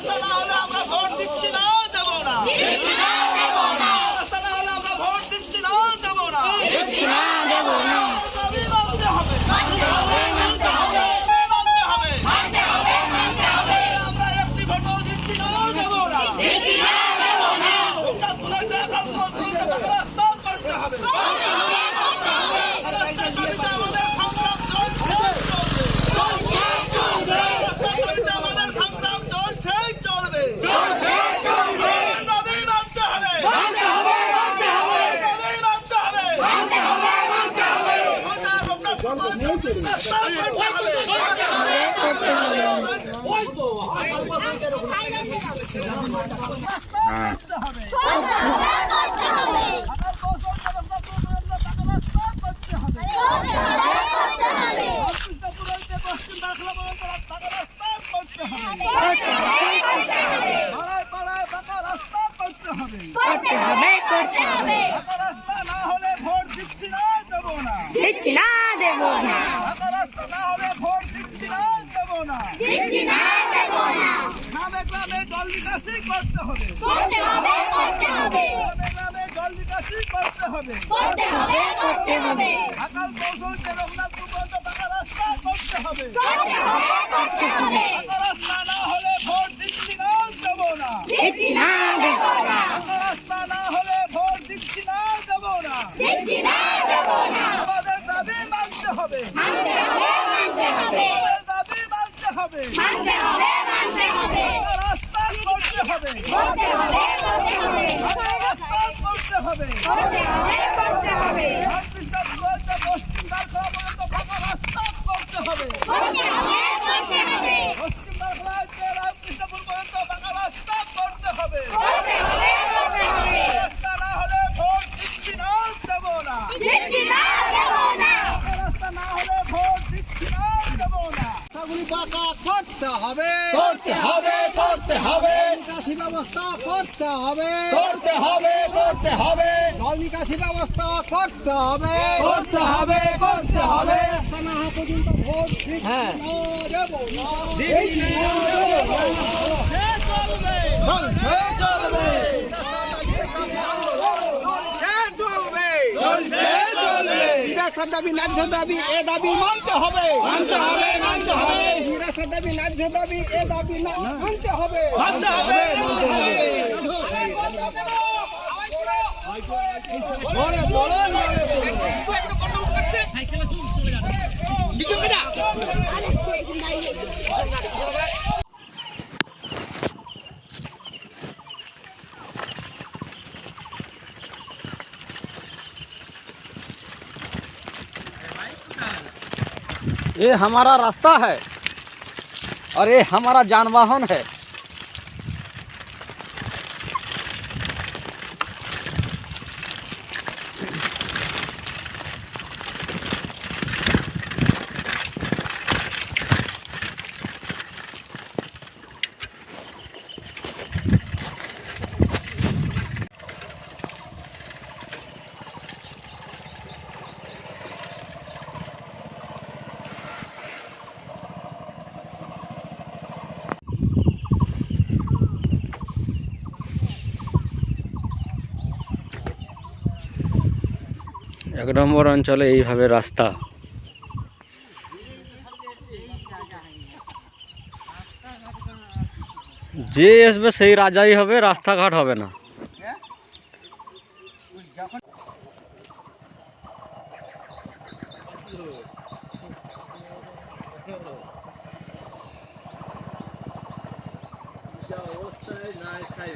রাস্তা না হলে আমরা ভোট দিচ্ছি না, দেব না। রাস্তা না হলে আমরা ভোট দিচ্ছি না, দেব না। দাবি মানতে হবে, মানতে হবে। আমরা একটি ভোটও দিচ্ছি না, দেব না। ভোটটা তুলে দেখার পর রাস্তা করতে হবে। আমাদের সংগ্রাম চলছে, আমাদের সংগ্রাম চলছে, চলবে। দাবি মানতে হবে, দাবি মানতে হবে। না হলে ভোট দিচ্ছি না, দেব না। না হলে ভোট দিচ্ছি না, দেব না। গ্রামে গ্রামে জল নিকাশি করতে হবে, গ্রামে জল নিকাশি করতে হবে। ঢাকার কৌশলকে রঘুনাথপুর পর্যন্ত পাকা রাস্তা করতে হবে। পাকা রাস্তা না হলে ভোট দিচ্ছি না, দেব না। পাকা রাস্তা না হলে ভোট দিচ্ছি না, দেব না। আমাদের দাবি মানতে হবে, দাবি মানতে হবে। রাস্তা করতে হবে, রাস্তা করতে হবে। পশ্চিম বাংলা পর্যন্ত ফাঁকা রাস্তা করতে হবে। পশ্চিম বাংলায় রামকৃষ্ণপুর পর্যন্ত ফাঁকা রাস্তা করতে হবে। রাস্তা না হলে ভোট দিচ্ছি না, দেব না। রাস্তা না হলে ভোট দিচ্ছি না, দেব না। রাস্তাগুলি পাকা করতে হবে, নিকাশি ব্যবস্থা করতে হবে, জল নিকাশি ব্যবস্থা করতে হবে। রাস্তা না হওয়া পর্যন্ত ভোট দিচ্ছি না, দেব না। নিরাশার দাবি, ন্যায্য দাবি, এ দাবি মানতে হবে। নিরাশার দাবি, ন্যায্য দাবি, এ দাবি মানতে হবে। ये हमारा रास्ता है और ये हमारा जानवाहन है। এক নম্বর অঞ্চলে এইভাবে রাস্তা। যে আসবে সেই রাজাই হবে, রাস্তাঘাট হবে না। অবস্থায়